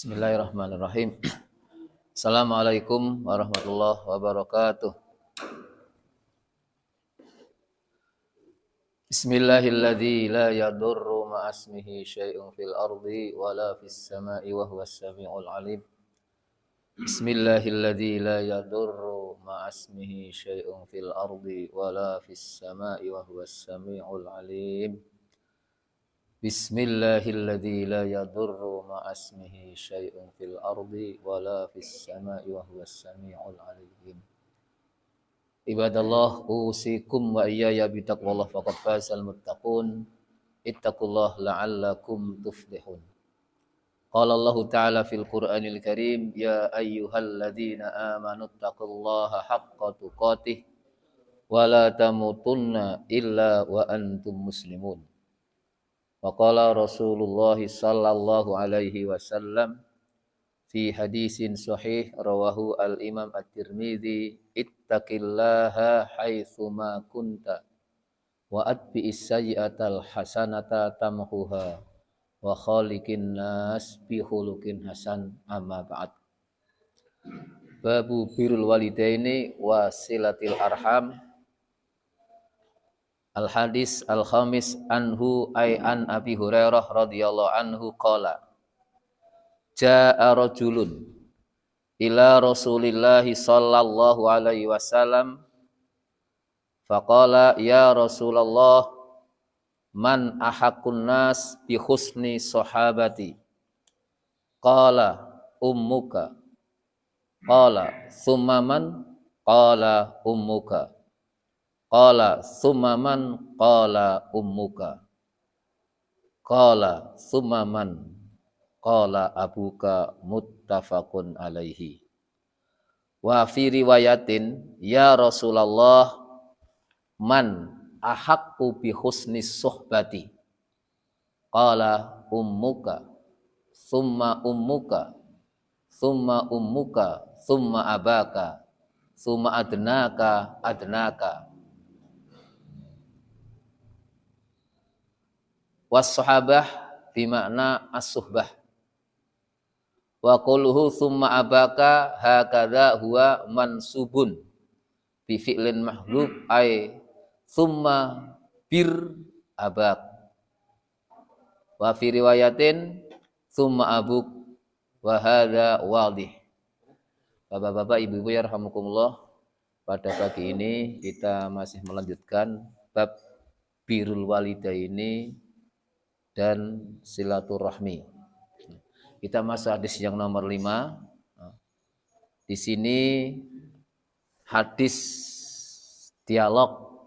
Bismillahirrahmanirrahim. Assalamualaikum warahmatullahi wabarakatuh. Bismillahilladzi la yadurru ma'asmihi syai'un fil ardi wala fis sama'i wa huwas samiul alim. Bismillahilladzi la yadurru ma'asmihi syai'un fil ardi wala fis sama'i wa huwas samiul alim. Bismillahilladzi la yadurru ma'asmihi syai'un fil ardi wala fis sama'i wa huwas samiul alim. Ibadallah, usikum wa iyaya bitaqwallah faqad fazal muttaqun. Ittaqullah la'allakum tuflihun. Qala Allah Ta'ala fil Qur'anil Karim, ya ayyuhalladzina amanu taqullaha haqqa tuqatih wa la tamutunna illa wa antum muslimun. Wa qala Rasulullah sallallahu alaihi wasallam fi hadisin sahih rawahu al-Imam At-Tirmidzi, ittaqillaha haitsu ma kunta wa atbi'is sayyi'atal hasanata tamhuha wa khaliqin nas bi khuluqin hasan, amma ba'd. Babu birrul walidaini wa silatil arham. Al-hadis al-khamis anhu ay an Abi Hurairah radhiyallahu anhu qala jaa rajulun ila Rasulillah sallallahu alaihi wasallam faqala ya Rasulullah man ahaqqun nas bi husni sahabati qala ummuka qala summa man qala ummuka qala summa man qala ummuka qala summa man qala abuka, muttafaqun alaihi. Wa fi riwayatin ya Rasulullah man ahaqqu bi husni suhbati qala ummuka summa ummuka summa ummuka summa abaka summa adnaka adnaka. Was-sahabah bimakna as-suhbah. Wa quluhu summa abaka hakadha huwa mansubun bi fi'lin mahdhuf ay summa bir abak. Wa fi riwayatin summa abuk wa hadha wadih. Bapak-bapak, ibu-ibu ya rahimakumullah, pada pagi ini kita masih melanjutkan bab birrul walidaini dan silaturahmi. Kita masuk hadis yang nomor 5. Di sini hadis dialog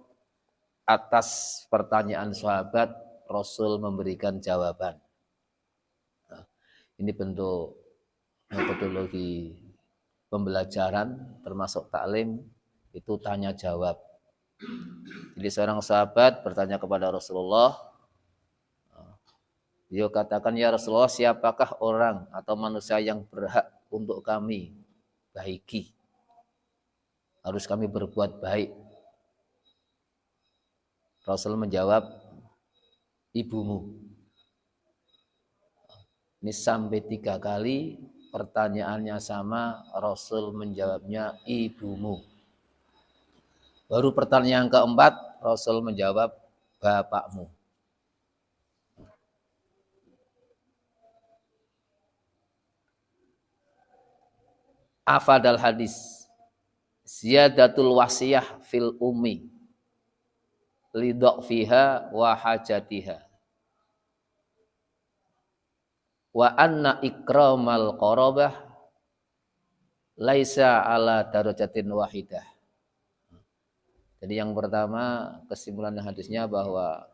atas pertanyaan sahabat, Rasul memberikan jawaban. Ini bentuk metodologi pembelajaran termasuk taklim, itu tanya jawab. Jadi seorang sahabat bertanya kepada Rasulullah, dia katakan, ya Rasulullah, siapakah orang atau manusia yang berhak untuk kami baiki? Harus kami berbuat baik. Rasul menjawab, ibumu. Ini sampai 3 kali pertanyaannya sama, Rasul menjawabnya ibumu. Baru pertanyaan keempat, Rasul menjawab bapakmu. Afadal hadis ziyadatul wasiyah fil ummi lidhafiha wa hajatiha wa anna ikramal qarabah laisa ala darajatin wahidah. Jadi yang pertama, kesimpulan hadisnya bahwa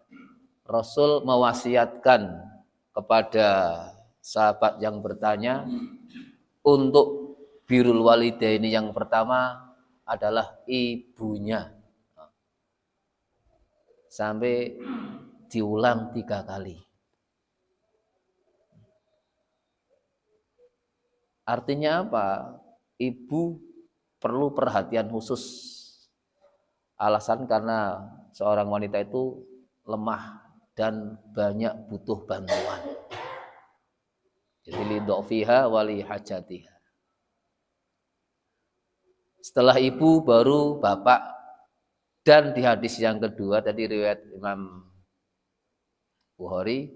Rasul mewasiatkan kepada sahabat yang bertanya untuk birrul walidaini yang pertama adalah ibunya. Sampai diulang 3 kali. Artinya apa? Ibu perlu perhatian khusus. Alasan karena seorang wanita itu lemah dan banyak butuh bantuan. Jadi li dha'fiha wa li hajatiha. Setelah ibu baru bapak, dan di hadis yang kedua tadi riwayat Imam Bukhari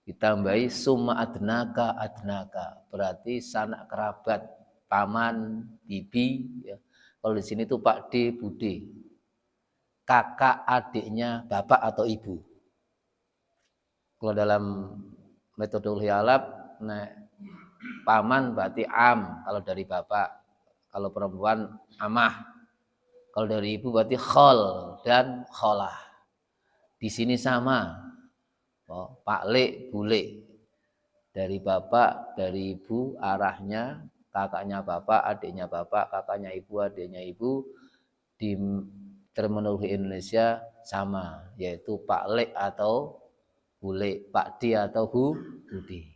ditambahi summa adnaka adnaka, berarti sanak kerabat, paman, bibi ya. Kalau di sini tuh Pak D, Bude, kakak adiknya bapak atau ibu. Kalau dalam metode hialab, nah, paman berarti am kalau dari bapak, kalau perempuan amah, kalau dari ibu berarti khol dan kholah. Di sini sama, oh, Pak Le, Bule, dari bapak, dari ibu, arahnya kakaknya bapak, adiknya bapak, kakaknya ibu, adiknya ibu. Di terminologi Indonesia sama, yaitu Pak Le atau Bule, Pak D atau Budi.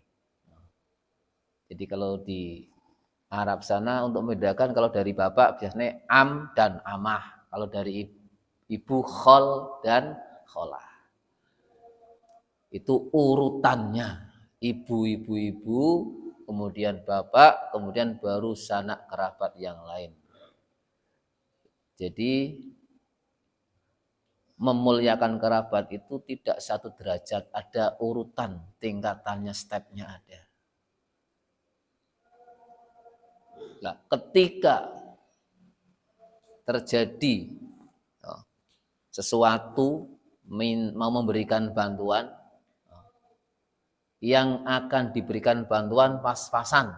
Jadi kalau di Arab sana untuk membedakan, kalau dari bapak biasanya am dan amah, kalau dari ibu khol dan kholah. Itu urutannya, ibu, kemudian bapak, kemudian baru sanak kerabat yang lain. Jadi memuliakan kerabat itu tidak satu derajat, ada urutan, tingkatannya, stepnya ada. Nah, ketika terjadi sesuatu mau memberikan bantuan, yang akan diberikan bantuan pas-pasan.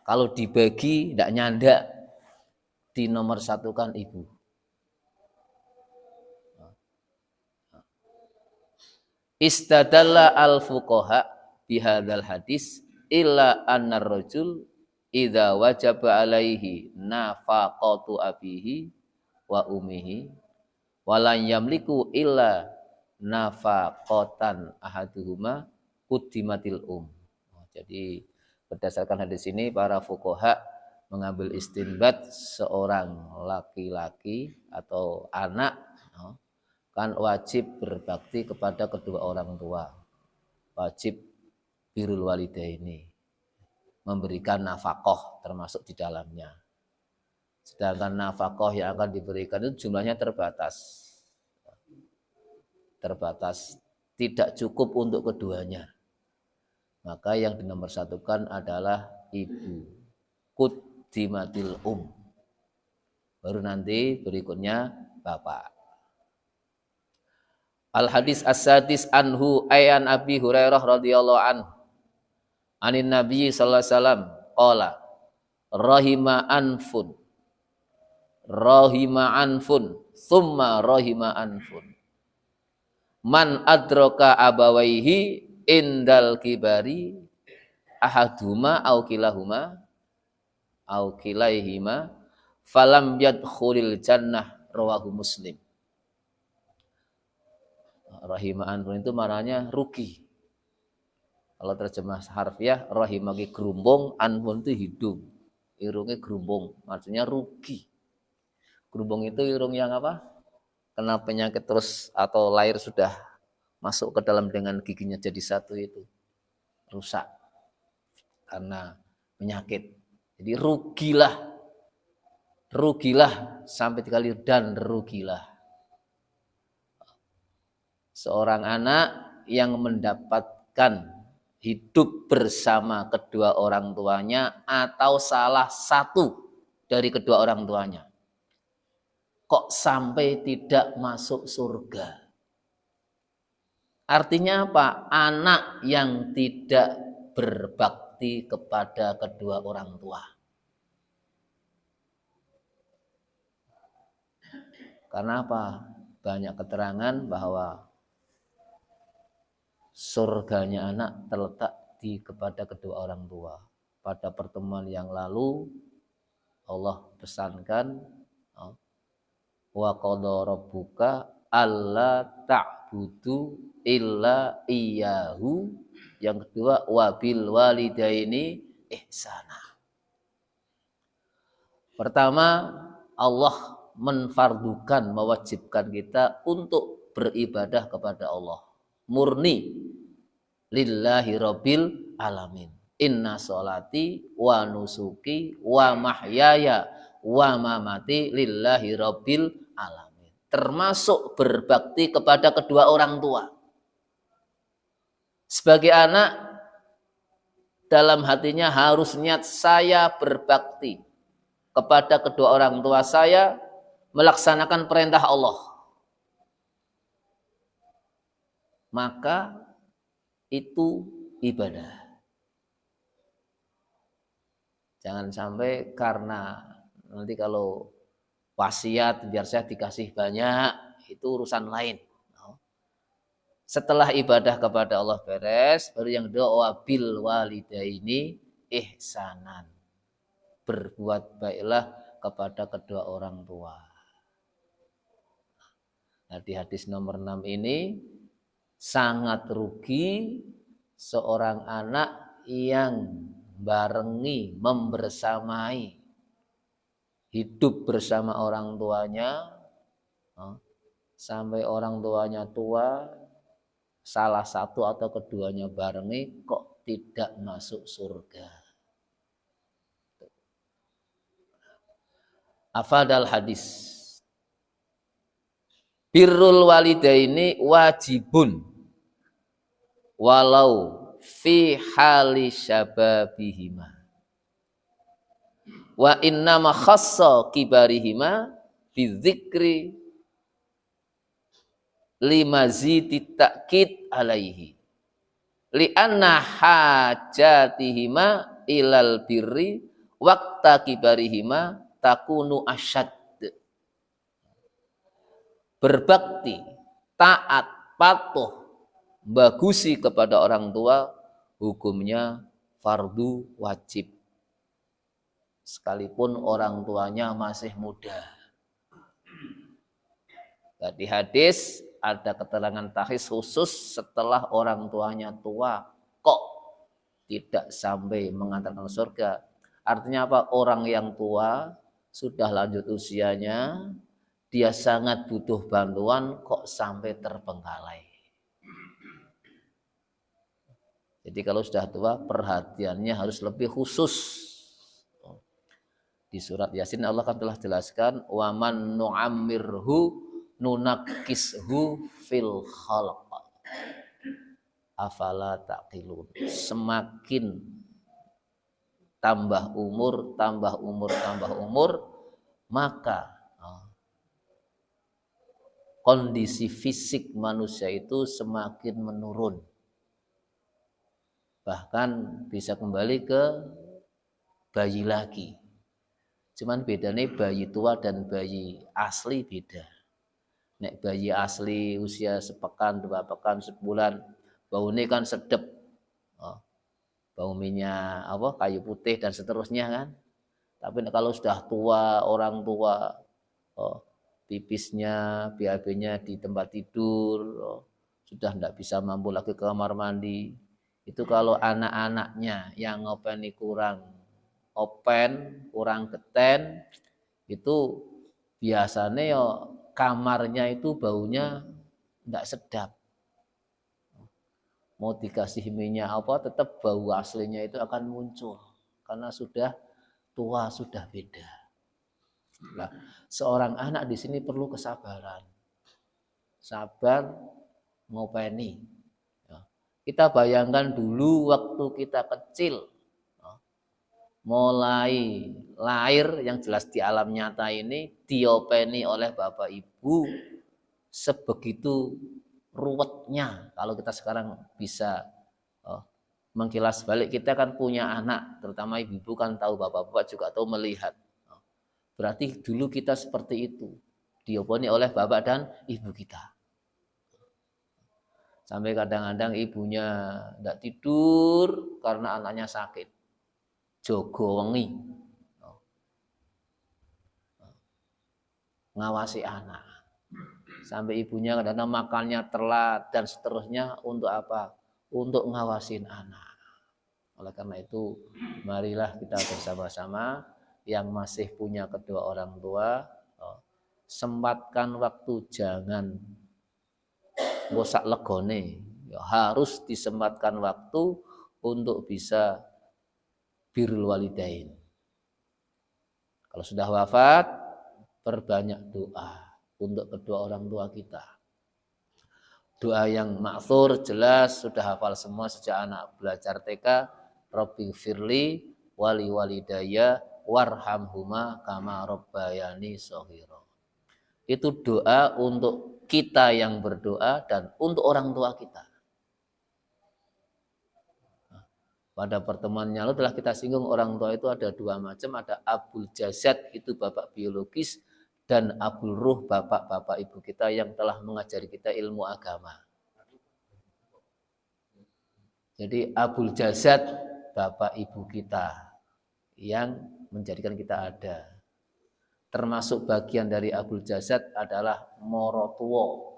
Kalau dibagi tidak nyanda, dinomor satukan ibu. Istadalla al-fuqaha bihadzal hadis illa annar rajul idza wajaba alaihi nafaqatu abihi wa ummihi walan yamliku illa nafaqatan ahaduhuma quddimatil Jadi berdasarkan hadis ini para fuqaha mengambil istinbat seorang laki-laki atau anak kan wajib berbakti kepada kedua orang tua, wajib birrul walidaini, memberikan nafkah termasuk di dalamnya. Sedangkan nafkah yang akan diberikan itu jumlahnya terbatas, tidak cukup untuk keduanya. Maka yang dinomorsatukan adalah ibu, quddimatil baru nanti berikutnya bapak. Al hadis as-sadis anhu ayan Abi Hurairah radhiyallahu anhu anin Nabi sallallahu alaihi wasallam qala rahima anfun summa rahima anfun man adraka abawaihi indal kibari ahaduma au kilahuma au kilaihima falam yadkhulil jannah rawahu Muslim. Rahimah anfun itu maknanya rugi. Kalau terjemah harfiah, rahimah ki gerumbung, anfun itu hidung. Irungnya gerumbung, maksudnya rugi. Gerumbung itu irung yang apa? Kena penyakit terus atau lahir sudah masuk ke dalam dengan giginya jadi satu itu. Rusak karena penyakit. Jadi rugilah sampai 3 kali dan rugilah. Seorang anak yang mendapatkan hidup bersama kedua orang tuanya atau salah satu dari kedua orang tuanya, kok sampai tidak masuk surga? Artinya apa? Anak yang tidak berbakti kepada kedua orang tua. Karena apa? Banyak keterangan bahwa surganya anak terletak kepada kedua orang tua. Pada pertemuan yang lalu Allah pesankan wa qadha rabbuka alla ta'budu illa iyyahu. Yang kedua wabil walidaini ihsana. Pertama, Allah menfardukan, mewajibkan kita untuk beribadah kepada Allah murni lillahi rabbil alamin. Inna sholati wa nusuki wa mahyaya wa mamati lillahi rabbil alamin. Termasuk berbakti kepada kedua orang tua. Sebagai anak, dalam hatinya harus niat saya berbakti kepada kedua orang tua saya, melaksanakan perintah Allah. Maka itu ibadah. Jangan sampai karena nanti kalau wasiat biar saya dikasih banyak, itu urusan lain. Setelah ibadah kepada Allah beres, baru yang doa bil walidaini ihsanan. Berbuat baiklah kepada kedua orang tua. Nah, di hadis nomor 6 ini sangat rugi seorang anak yang barengi, membersamai, hidup bersama orang tuanya sampai orang tuanya tua, salah satu atau keduanya barengi kok tidak masuk surga. Afadal hadis. Birrul walidaini wajibun walau fi hali syababihima. Wa innama khassa kibarihima bidzikri limazidi ta'kid alaihi li'anna hajatihima ilal birri waqta kibarihima takunu asyad. Berbakti, taat, patuh, bagusi kepada orang tua hukumnya fardu wajib sekalipun orang tuanya masih muda. Di hadis ada keterangan takhis khusus setelah orang tuanya tua kok tidak sampai mengantarkan surga. Artinya apa? Orang yang tua sudah lanjut usianya, dia sangat butuh bantuan kok sampai terbengkalai. Jadi kalau sudah tua perhatiannya harus lebih khusus. Di surat Yasin Allah kan telah jelaskan wa man nu'ammirhu nunakishu fil khalq afala taqilun. Semakin tambah umur, maka kondisi fisik manusia itu semakin menurun. Bahkan bisa kembali ke bayi lagi. Cuman bedanya bayi tua dan bayi asli beda. Nek bayi asli usia sepekan, 2 pekan, sebulan, baunya kan sedep. Bau minyak kayu putih dan seterusnya kan. Tapi kalau sudah tua, orang tua, pipisnya, BAB-nya di tempat tidur, sudah tidak bisa mampu lagi ke kamar mandi. Itu kalau anak-anaknya yang ngopeni kurang geten, itu biasanya ya kamarnya itu baunya tidak sedap. Mau dikasih minyak tetap bau aslinya itu akan muncul karena sudah tua, sudah beda. Nah, seorang anak di sini perlu kesabaran, sabar ngopeni. Kita bayangkan dulu waktu kita kecil, mulai lahir yang jelas di alam nyata ini diopeni oleh bapak ibu sebegitu ruwetnya. Kalau kita sekarang bisa mengkilas balik, kita kan punya anak, terutama ibu-ibu kan tahu, bapak-bapak juga tahu melihat. Berarti dulu kita seperti itu, diopeni oleh bapak dan ibu kita. Sampai kadang-kadang ibunya tidak tidur karena anaknya sakit. Jogo wengi ngawasi anak. Sampai ibunya kadang-kadang makannya telat dan seterusnya untuk apa? Untuk ngawasin anak. Oleh karena itu, marilah kita bersama-sama yang masih punya kedua orang tua, sempatkan waktu, jangan bosak legone. Harus disempatkan waktu untuk bisa birrul walidain. Kalau sudah wafat, perbanyak doa untuk kedua orang tua kita. Doa yang ma'thur jelas sudah hafal semua sejak anak belajar TK. Rabbi firli wali walidaya warhamhuma kama rabbayani shaghira. Itu doa untuk kita yang berdoa dan untuk orang tua kita. Pada pertemuan yang lalu telah kita singgung orang tua itu ada dua macam, ada abul jasad itu bapak biologis dan abul ruh bapak-bapak ibu kita yang telah mengajari kita ilmu agama. Jadi abul jasad bapak ibu kita yang menjadikan kita ada. Termasuk bagian dari abul jasad adalah morotuwo.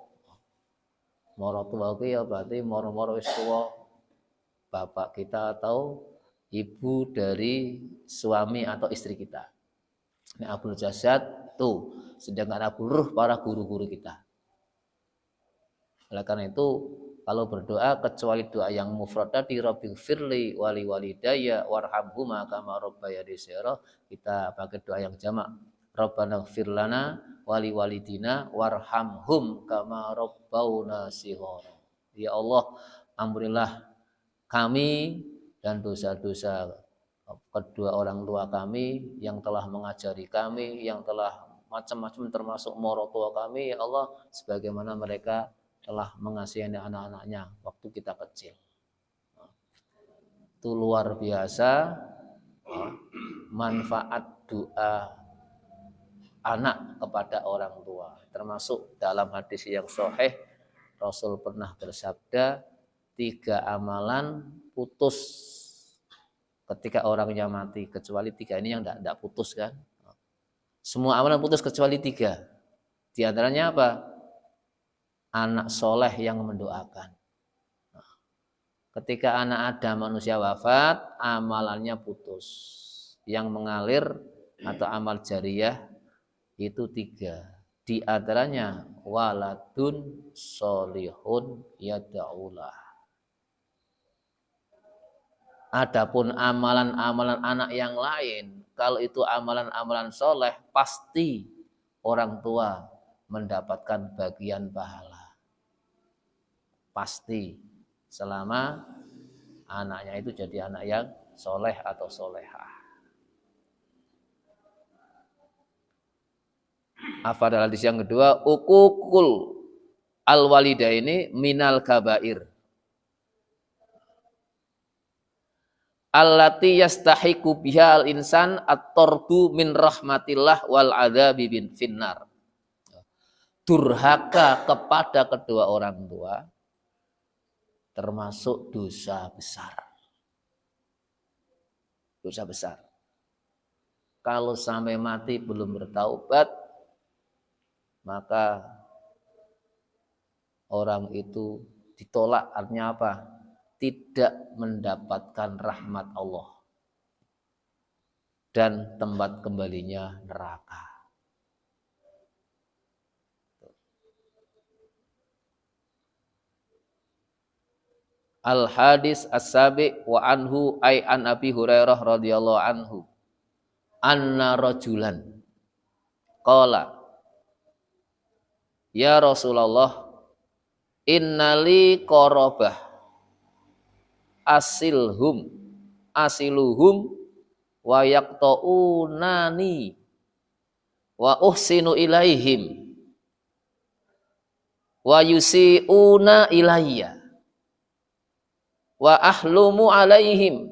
Morotuwo itu ya berarti moro-moro wis tuwa bapak kita atau ibu dari suami atau istri kita. Ini abul jasad tuh, sedangkan abul ruh para guru-guru kita. Oleh karena itu kalau berdoa kecuali doa yang mufrad tadi Rabbil firli wali walidaya warhamhuma kama rabbayani shaghira, kita pakai doa yang jamak Rabbana ighfir lana wali walidina warhamhum kama rabbauna shighara. Ya Allah, ampunilah kami dan dosa-dosa kedua orang tua kami yang telah mengajari kami, yang telah macam-macam termasuk morotua kami, ya Allah, sebagaimana mereka telah mengasihani anak-anaknya waktu kita kecil. Itu luar biasa manfaat doa anak kepada orang tua. Termasuk dalam hadis yang sahih Rasul pernah bersabda 3 amalan putus ketika orangnya mati, kecuali 3 ini yang tidak putus kan. Semua amalan putus kecuali 3. Di antaranya apa? Anak soleh yang mendoakan. Ketika anak ada manusia wafat, amalannya putus. Yang mengalir atau amal jariyah itu 3. Di antaranya waladun solihun yada'ulah. Adapun amalan-amalan anak yang lain, kalau itu amalan-amalan soleh, pasti orang tua mendapatkan bagian pahala. Pasti selama anaknya itu jadi anak yang soleh atau solehah. Afadal hadis yang kedua, ukukul al-walidaini minal kabair allati yastahiqu biha al-insan at-tardu min rahmatillah wal adzabi bin finnar. Durhaka kepada kedua orang tua termasuk dosa besar. Dosa besar. Kalau sampai mati belum bertaubat, maka orang itu ditolak, artinya apa? Tidak mendapatkan rahmat Allah dan tempat kembalinya neraka. Al-hadis as-sabi wa anhu ay an Abi Hurairah radhiyallahu anhu anna rajulan qala ya Rasulullah innali qarabah asiluhum wa yaqta'unani wa uhsinu ilaihim wa yusi'una ilayya wa ahlumu alaihim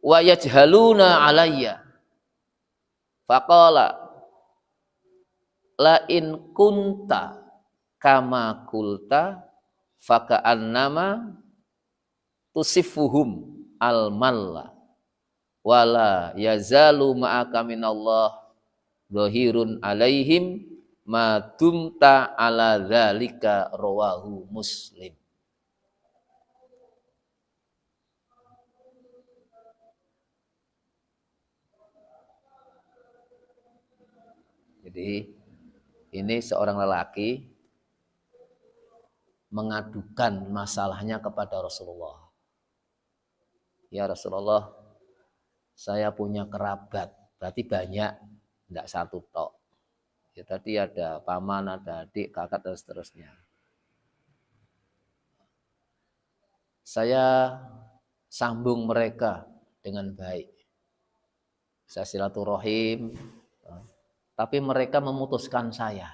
wa yajhaluna alayya faqala la in kunta kama kulta faka'annama tusifuhum al-malla wala yazalu ma'aka minallah dhahirun alaihim ma dumta ala dzalika rawahu Muslim. Jadi ini seorang lelaki mengadukan masalahnya kepada Rasulullah. Ya Rasulullah, saya punya kerabat, berarti banyak, tidak satu tok. Ya, tadi ada paman, ada adik, kakak dan seterusnya. Saya sambung mereka dengan baik. Saya silaturahim, tapi mereka memutuskan saya.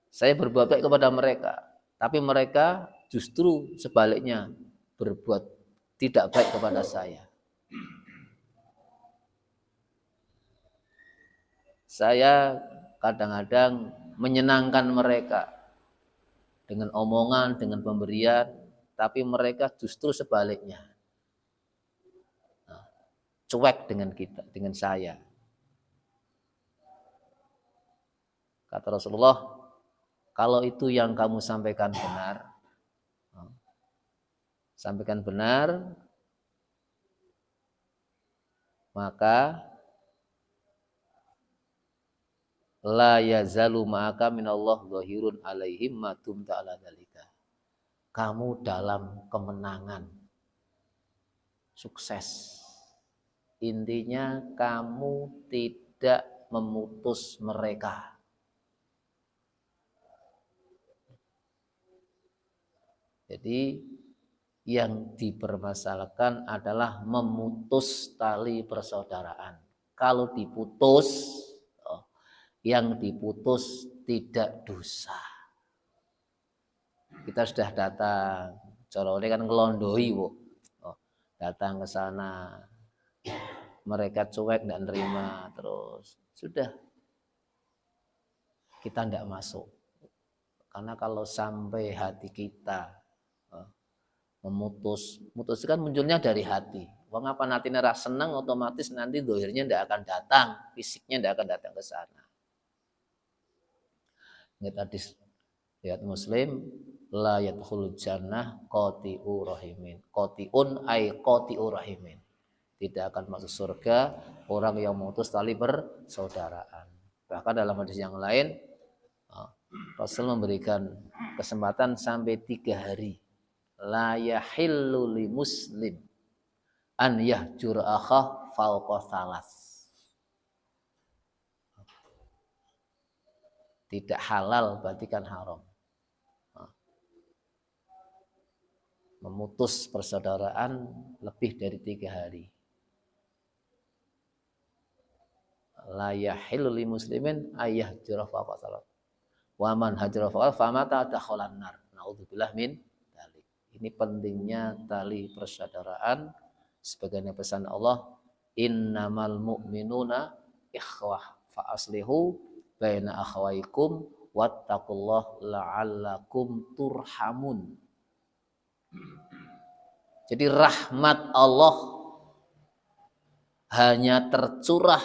Saya berbuat baik kepada mereka, tapi mereka justru sebaliknya berbuat tidak baik kepada saya. Saya kadang-kadang menyenangkan mereka dengan omongan, dengan pemberian, tapi mereka justru sebaliknya. Cuek dengan kita, dengan saya. Kata Rasulullah, kalau itu yang kamu sampaikan benar, maka la yazalu ma'aka minallah zahirun alaihim ma dumta ala dzalika. Kamu dalam kemenangan, sukses. Intinya kamu tidak memutus mereka. Jadi yang dipermasalahkan adalah memutus tali persaudaraan. Kalau diputus, yang diputus tidak dosa. Kita sudah datang, corone kan ngelondoi, datang ke sana, mereka cuek, tidak nerima, terus sudah kita tidak masuk. Karena kalau sampai hati kita memutus kan munculnya dari hati. Wong apa nanti nerah senang, otomatis nanti dohirnya tidak akan datang, fisiknya tidak akan datang ke sana. Ingat hadis riwayat Muslim, la yadkhulul jannah qati'u rahimin. Qati'un ay qati'u rahimin. Tidak akan masuk surga orang yang memutus tali persaudaraan. Bahkan dalam hadis yang lain, Rasul memberikan kesempatan sampai 3 hari. La yahillu li muslim an yahjur akhah fauqa salas. Tidak halal berarti kan haram. Memutus persaudaraan lebih dari 3 hari. La yahillu li muslimin ayyahjura fauqa salas. Wa man hajara fauqa famata dakhalan nar. Naudzubillah min dzalik. Ini pentingnya tali persaudaraan. Sebagaimana pesan Allah, innamal mu'minuna ikhwah fa aslihu baina akhwaikum wattaqullaha la'allakum turhamun. Jadi rahmat Allah hanya tercurah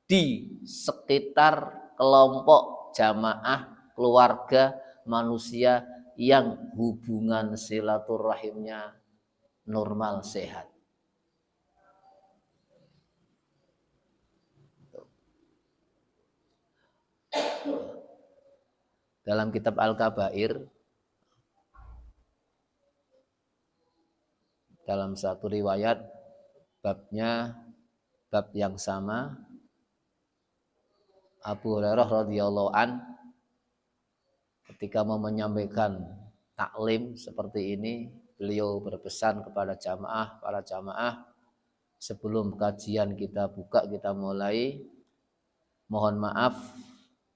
di sekitar kelompok jamaah keluarga manusia yang hubungan silaturahimnya normal sehat. Dalam kitab Al-Kabair, dalam satu riwayat babnya bab yang sama, Abu Hurairah radhiyallahu an ketika mau menyampaikan taklim seperti ini, beliau berpesan kepada para jamaah, sebelum kajian kita buka, kita mulai, mohon maaf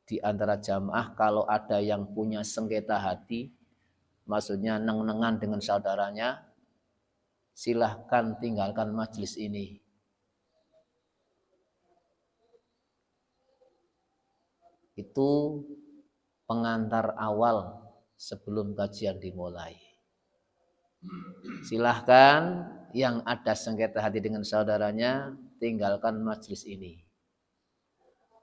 di antara jamaah kalau ada yang punya sengketa hati, maksudnya neng-nengan dengan saudaranya, silahkan tinggalkan majelis ini. Itu pengantar awal sebelum kajian dimulai. Silahkan yang ada sengketa hati dengan saudaranya, tinggalkan majelis ini.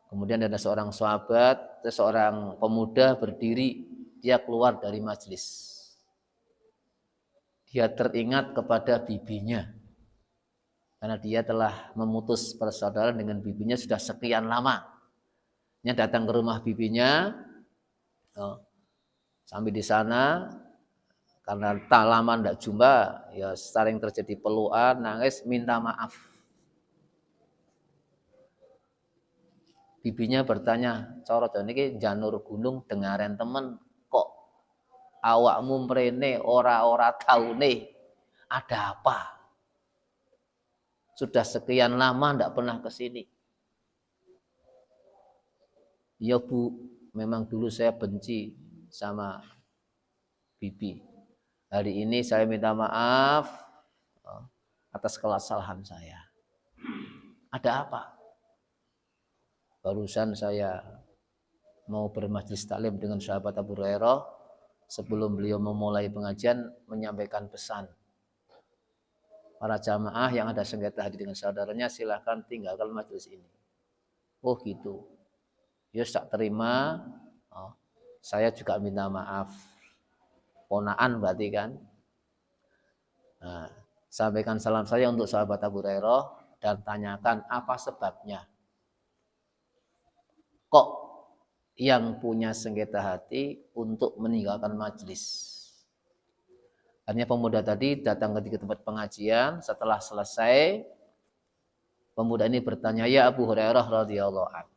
Kemudian ada seorang sahabat, seorang pemuda berdiri, dia keluar dari majelis. Dia teringat kepada bibinya. Karena dia telah memutus persaudaraan dengan bibinya sudah sekian lama. datang ke rumah bibinya, sampai di sana karena tak lama tidak jumpa, ya sering terjadi pelukan, nangis, minta maaf. Bibinya bertanya, "Coro niki janur gunung dengaren temen, kok awakmu mrene ora taune, ada apa? Sudah sekian lama ndak pernah ke sini." "Ya Bu, memang dulu saya benci sama bibi. Hari ini saya minta maaf atas kesalahan saya." "Ada apa?" "Barusan saya mau bermajlis taklim dengan sahabat Abu Hurairah. Sebelum beliau memulai pengajian menyampaikan pesan, para jamaah yang ada sengketa hati dengan saudaranya silahkan tinggalkan majlis ini." "Oh gitu. Ya tak terima. Saya juga minta maaf." Ponaan berarti kan. Nah, sampaikan salam saya untuk sahabat Abu Hurairah dan tanyakan apa sebabnya. Kok yang punya sengketa hati untuk meninggalkan majlis? Akhirnya pemuda tadi datang ke tempat pengajian. Setelah selesai, pemuda ini bertanya, "Ya Abu Hurairah radhiyallahu anhu,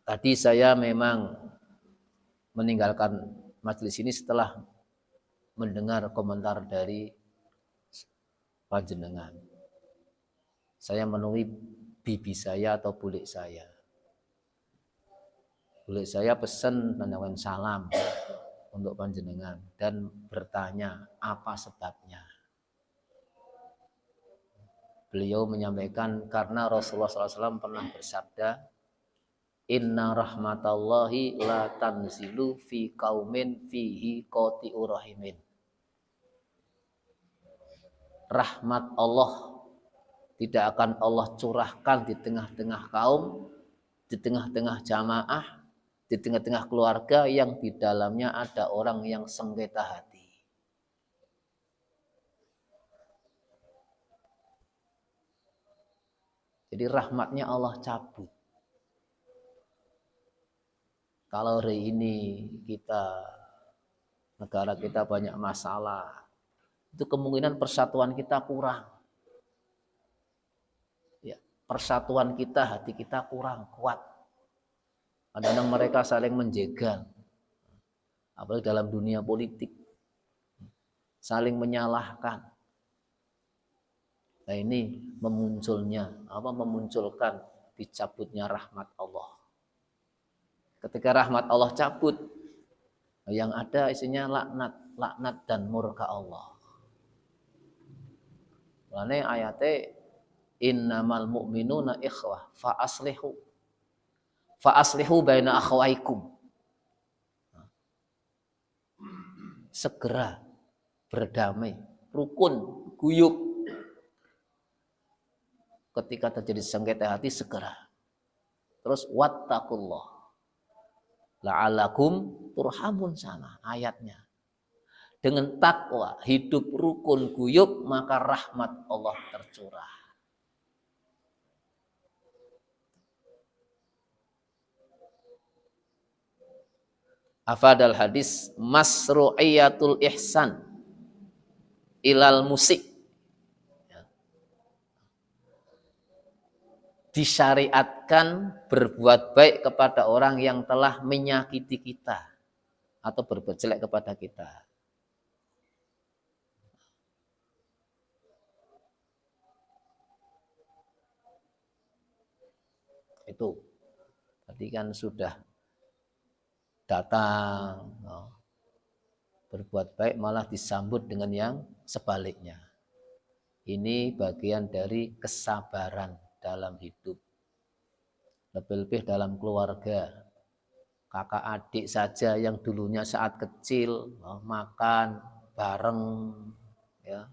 tadi saya memang meninggalkan majlis ini setelah mendengar komentar dari panjenengan. Saya menemui bibi saya atau bulik saya. Bulik saya pesan menyampaikan salam untuk panjenengan dan bertanya apa sebabnya." Beliau menyampaikan karena Rasulullah SAW pernah bersabda, "Inna rahmatallahi la tanzilu fi qaumin fihi qati'u rahimin." Rahmat Allah tidak akan Allah curahkan di tengah-tengah kaum, di tengah-tengah jamaah, di tengah-tengah keluarga yang di dalamnya ada orang yang sengketa hati. Jadi rahmatnya Allah cabut. Kalau hari ini negara kita banyak masalah, itu kemungkinan persatuan kita kurang. Ya, persatuan kita, hati kita kurang kuat. Kadang-kadang mereka saling menjegal, apalagi dalam dunia politik, saling menyalahkan. Nah ini memunculkan dicabutnya rahmat Allah. Ketika rahmat Allah cabut, yang ada isinya laknat dan murka Allah. Lane ayate innamal mu'minuna ikhwah fa aslihu baina akhwaikum. Segera berdamai, rukun, guyub. Ketika terjadi sengketa hati segera. Terus wattaqullah la'alakum turhamun, sama ayatnya. Dengan takwa, hidup rukun guyub, maka rahmat Allah tercurah. Afadal hadis masru'iyatul ihsan ilal musik. Disyariatkan berbuat baik kepada orang yang telah menyakiti kita atau berbuat jelek kepada kita. Itu tadi kan sudah datang, berbuat baik malah disambut dengan yang sebaliknya. Ini bagian dari kesabaran dalam hidup. Lebih-lebih dalam keluarga. Kakak adik saja yang dulunya saat kecil makan bareng, ya,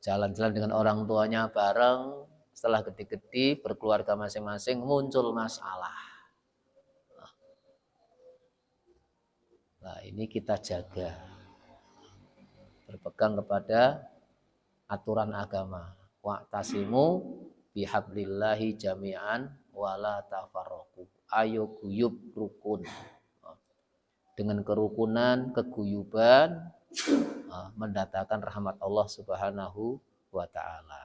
jalan-jalan dengan orang tuanya bareng, setelah gede-gede berkeluarga masing-masing muncul masalah. Nah ini kita jaga, berpegang kepada aturan agama. Wa'tasimu bihablillahi jami'an wala tafarraqu. Ayo guyub rukun. Dengan kerukunan, keguyuban mendatangkan rahmat Allah Subhanahu wa taala.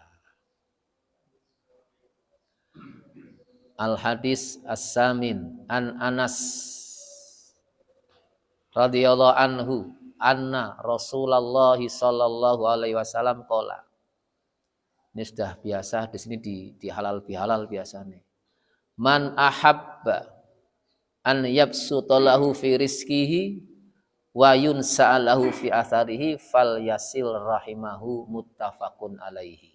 Al hadis as-samin an Anas radhiyallahu anhu anna Rasulullah sallallahu alaihi wasallam qala. Ini sudah biasa di sini di halal bihalal biasa nih. Man ahabba an yabsutalahu fi rizqihi wa yunsa'alahu fi atharihi fal yasil rahimahu muttafaqun alaihi.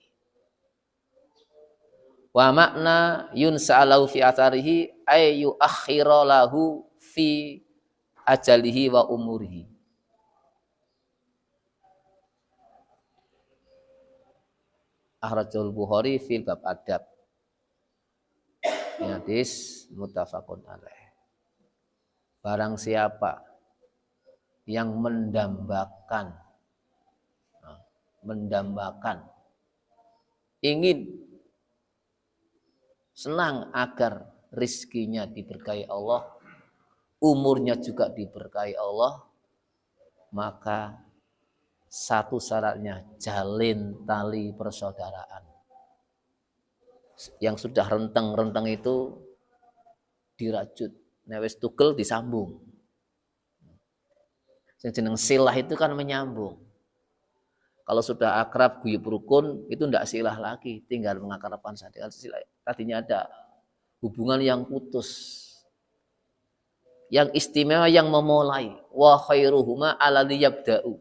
Wa makna yunsa'alahu fi atharihi ay yuakhkhira lahu fi ajalihi wa umurihi. Akhrajul Bukhari fil bab adab. Hadis muttafaqun alaih. Barang siapa yang mendambakan ingin senang agar rizkinya diberkahi Allah, umurnya juga diberkahi Allah, maka satu syaratnya jalin tali persaudaraan. Yang sudah renteng-renteng itu dirajut, newes tugel disambung. Jeneng silah itu kan menyambung. Kalau sudah akrab guyub rukun itu tidak silah lagi, tinggal mengakrabkan saja. Tadinya ada hubungan yang putus. Yang istimewa yang memulai, wa khairuhuma alladzi yabda'u.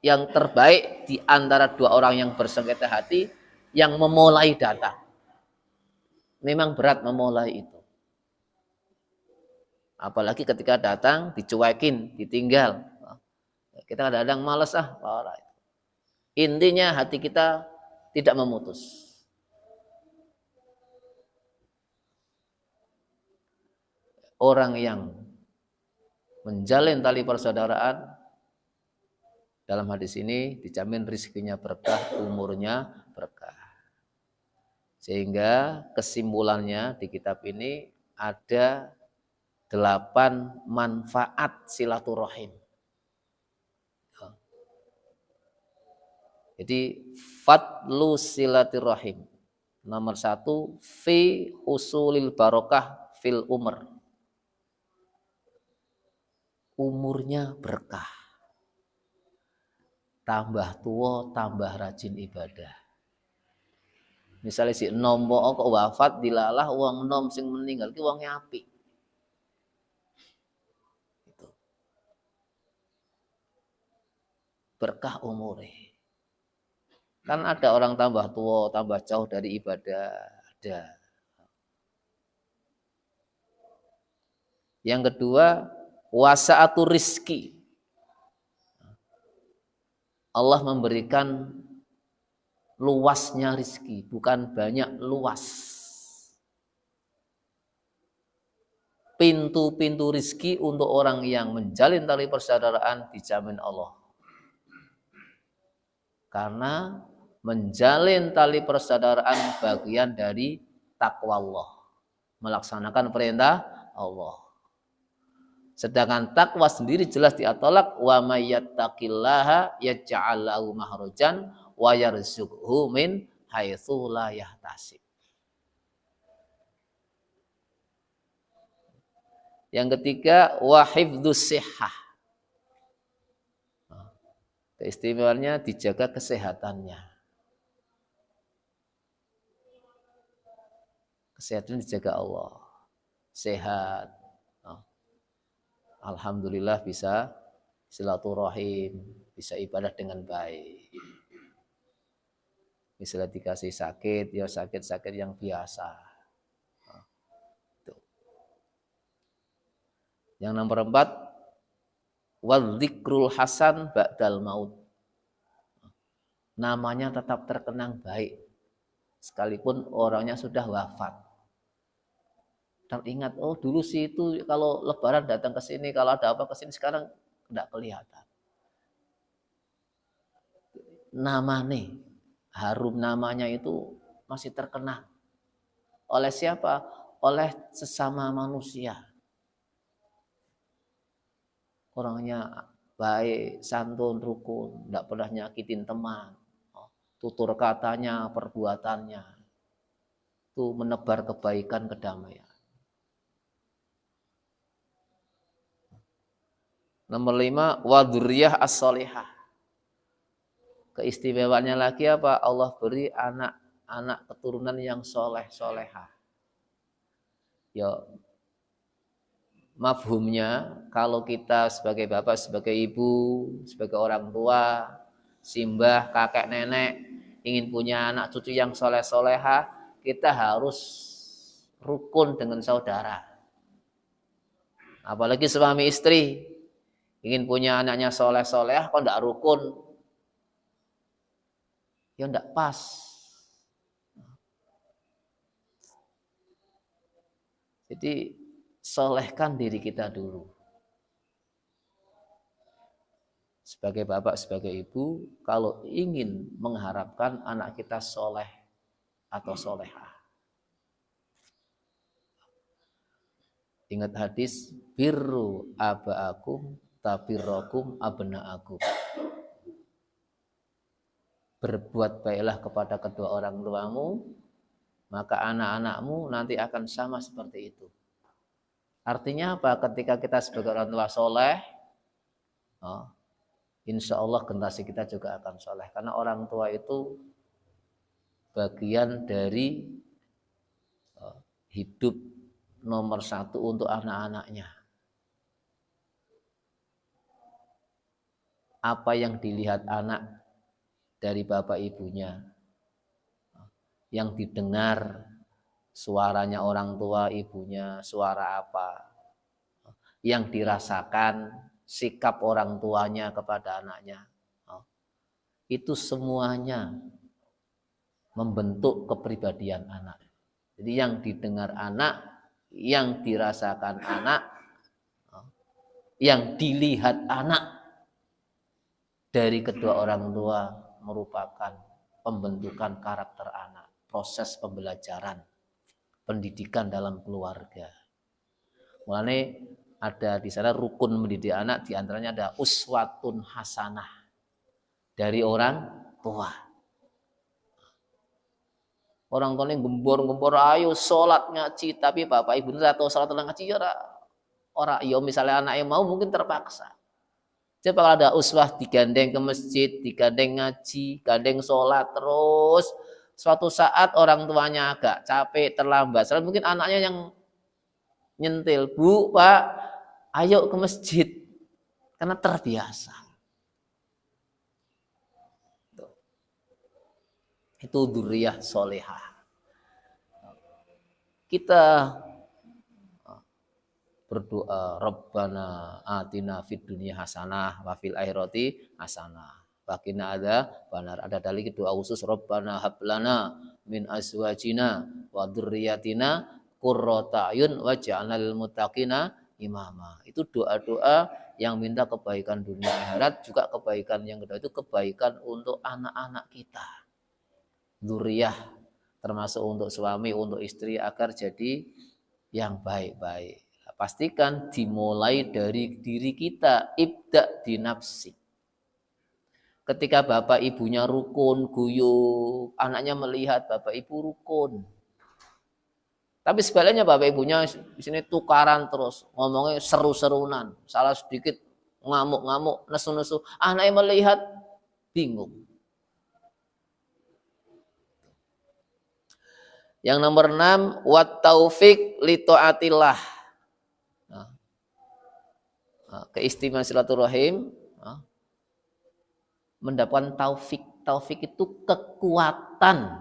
Yang terbaik di antara dua orang yang bersengketa hati yang memulai datang. Memang berat memulai itu. Apalagi ketika datang dicuekin, ditinggal. Kita kadang-kadang malas Intinya hati kita tidak memutus. Orang yang menjalin tali persaudaraan dalam hadis ini dijamin rizkinya berkah, umurnya berkah. Sehingga kesimpulannya di kitab ini ada 8 manfaat silaturahim. Jadi fadlu silaturahim. Nomor 1 fi usulil barokah fil umr. Umurnya berkah. Tambah tua, tambah rajin ibadah. Misalnya si enom kok wafat dilalah uang enom sing meninggal ki wong apik. Itu. Berkah umure. Kan ada orang tambah tua, tambah jauh dari ibadah, ada. Yang kedua, wasa'atu rizki. Allah memberikan luasnya rizki, bukan banyak, luas. Pintu-pintu rizki untuk orang yang menjalin tali persaudaraan dijamin Allah. Karena menjalin tali persaudaraan bagian dari takwa Allah. Melaksanakan perintah Allah. Sedangkan takwa sendiri jelas diatolak wa may yattaqillaha yaj'al lahu makhrajan wa yarzuqhu min haitsu la yahtasib. Yang ketiga wa hifdzus shihhah. Keistimewaannya dijaga kesehatannya. Kesehatan dijaga Allah. Sehat. Alhamdulillah bisa silaturahim, bisa ibadah dengan baik. Misalnya dikasih sakit, ya sakit-sakit yang biasa. Yang nomor 4, wadzikrul hasan ba'dal maut. Namanya tetap terkenang baik, sekalipun orangnya sudah wafat. Dan ingat, oh dulu sih itu kalau lebaran datang ke sini, kalau ada apa ke sini, sekarang tidak kelihatan. Namanya, harum namanya itu masih terkenang. Oleh siapa? Oleh sesama manusia. Orangnya baik, santun, rukun, tidak pernah nyakitin teman. Tutur katanya, perbuatannya, itu menebar kebaikan, kedamaian. Nomor 5, waduriyah as-solihah. Keistimewaannya lagi apa? Allah beri anak keturunan yang soleh-solehah. Ya, mafhumnya kalau kita sebagai bapak, sebagai ibu, sebagai orang tua, simbah, kakek, nenek ingin punya anak cucu yang soleh-soleha, kita harus rukun dengan saudara. Apalagi suami istri ingin punya anaknya soleh-soleh, kok tidak rukun, ya tidak pas. Jadi solehkan diri kita dulu. Sebagai bapak, sebagai ibu, kalau ingin mengharapkan anak kita soleh atau solehah. Ingat hadis, birru aba'akum tabirrokum abna'akum. Berbuat baiklah kepada kedua orang tuamu, maka anak-anakmu nanti akan sama seperti itu. Artinya apa? Ketika kita sebagai orang tua soleh, insya Allah generasi kita juga akan soleh. Karena orang tua itu bagian dari hidup nomor 1 untuk anak-anaknya. Apa yang dilihat anak dari bapak ibunya, yang didengar suaranya orang tua ibunya, suara apa, yang dirasakan sikap orang tuanya kepada anaknya, itu semuanya membentuk kepribadian anak. Jadi yang didengar anak, yang dirasakan anak, yang dilihat anak dari kedua orang tua merupakan pembentukan karakter anak, proses pembelajaran, pendidikan dalam keluarga. Mulanya ada di sana rukun mendidik anak, diantaranya ada uswatun hasanah dari orang tua. Orang tua ini gembor-gembor, ayo sholat ngaji, tapi bapak ibu atau sholat ngaji ya orang. Yo misalnya anaknya mau mungkin terpaksa. Jadi kalau ada uswah digandeng ke masjid, digandeng ngaji, gandeng sholat terus, suatu saat orang tuanya agak capek, terlambat, mungkin anaknya yang nyentil, Bu, Pak, ayo ke masjid, karena terbiasa. Itu dzurriyyah solehah. Kita berdoa, Rabbana atina fid dunya hasanah wa fil akhirati hasanah wa qina adzabannar. Ada dalil doa khusus, Rabbana hablana min azwajina wa dzurriyyatina qurrata ayun waj'alna lil muttaqina imama. Itu doa-doa yang minta kebaikan dunia akhirat, juga kebaikan yang kedua itu kebaikan untuk anak-anak kita. Dzurriyyah termasuk untuk suami, untuk istri agar jadi yang baik-baik. Pastikan dimulai dari diri kita, ibda di nafsi. Ketika bapak ibunya rukun, guyup, anaknya melihat bapak ibu rukun. Tapi sebaliknya bapak ibunya di sini tukaran terus, ngomongnya seru-serunan, salah sedikit ngamuk-ngamuk, nesu-nesu, anaknya melihat bingung. Yang nomor 6, wat taufik li taatillah. Keistimewaan silaturahim, mendapatkan taufik. Taufik itu kekuatan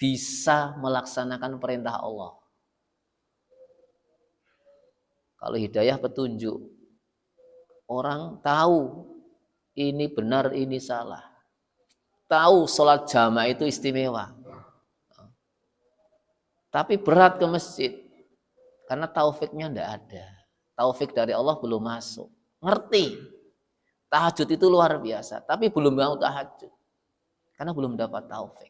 bisa melaksanakan perintah Allah. Kalau hidayah petunjuk, orang tahu ini benar, ini salah. Tahu sholat jamaah itu istimewa. Tapi berat ke masjid karena taufiknya tidak ada. Taufik dari Allah belum masuk. Ngerti tahajud itu luar biasa, tapi belum bangun tahajud karena belum dapat taufik.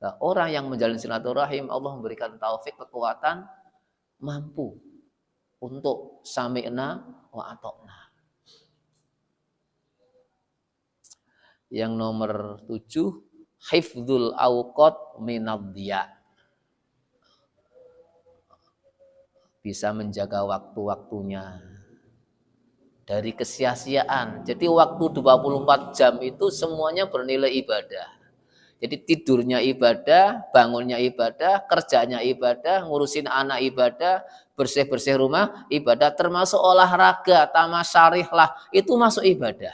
Nah, orang yang menjalin silaturahim Allah memberikan taufik, kekuatan, mampu untuk sami'na wa ata'na. Yang nomor 7, hifdzul awqat minadhiya. Bisa menjaga waktu-waktunya dari kesia-siaan. Jadi waktu 24 jam itu semuanya bernilai ibadah. Jadi tidurnya ibadah, bangunnya ibadah, kerjanya ibadah, ngurusin anak ibadah, bersih-bersih rumah ibadah, termasuk olahraga, tamasyarih lah, itu masuk ibadah.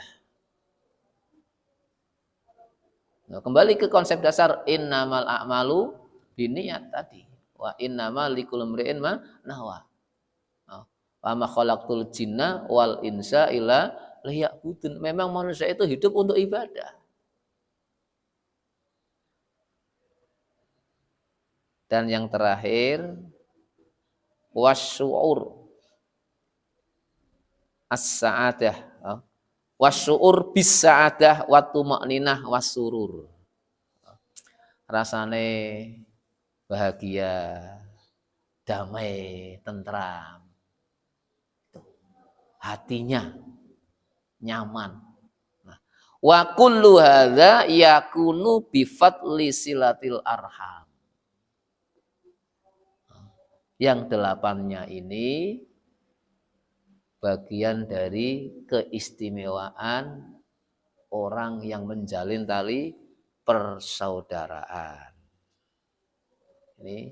Nah, kembali ke konsep dasar innamal a'malu binniyat tadi. Wa innamal likulli imri'in ma nawa. Wa ma khalaqtul jinna wal insa illa liya'budun. Memang manusia itu hidup untuk ibadah. Dan yang terakhir wasyu'ur as-sa'adah. Wasyu'ur bis-sa'adah wa tuma'ninah wasurur. Rasane bahagia, damai, tentram. Hatinya nyaman. Wa kullu hadza yakunu bi fadli silatil arham. Yang 8-nya ini bagian dari keistimewaan orang yang menjalin tali persaudaraan. Ini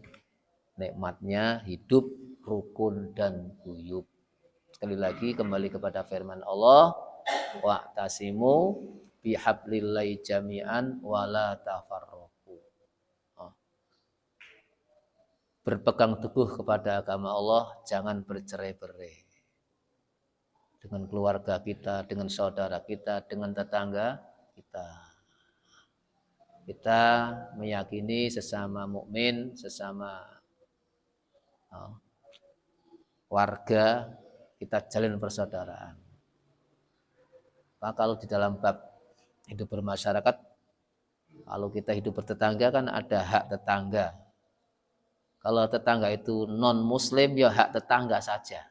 nikmatnya hidup rukun dan guyub. Sekali lagi kembali kepada firman Allah, wa'tasimu bihablillahi jami'an wala tafarraqu. Berpegang teguh kepada agama Allah, jangan bercerai-berai. Dengan keluarga kita, dengan saudara kita, dengan tetangga kita. Kita meyakini sesama mukmin, sesama warga, kita jalin persaudaraan. Maka kalau di dalam bab hidup bermasyarakat, kalau kita hidup bertetangga kan ada hak tetangga. Kalau tetangga itu non-muslim, ya hak tetangga saja.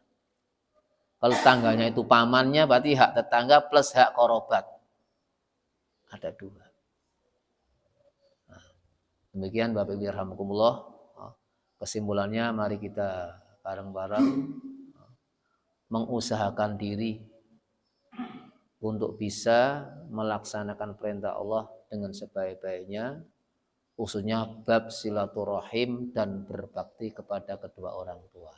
Kalau tetangganya itu pamannya, berarti hak tetangga plus hak korobat. Ada 2. Nah, demikian Bapak Ibu rahmatullah. Kesimpulannya, mari kita bareng-bareng mengusahakan diri untuk bisa melaksanakan perintah Allah dengan sebaik-baiknya, khususnya bab silaturahim dan berbakti kepada kedua orang tua.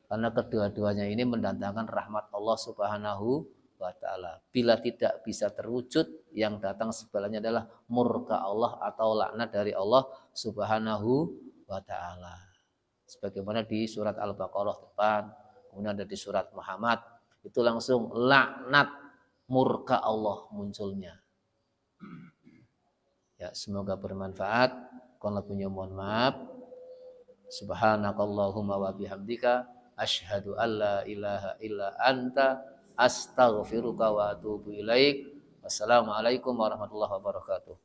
Karena kedua-duanya ini mendatangkan rahmat Allah Subhanahu wa ta'ala. Bila tidak bisa terwujud, yang datang sebenarnya adalah murka Allah atau laknat dari Allah Subhanahu wa ta'ala. Sebagaimana di surat Al-Baqarah depan, kemudian ada di surat Muhammad, itu langsung laknat murka Allah munculnya. Ya, semoga bermanfaat. Kalau punya mohon maaf. Subhanakallahumma wa bihamdika asyhadu an la ilaha illa anta astaghfiruka wa atubu ilaik. Wassalamualaikum warahmatullahi wabarakatuh.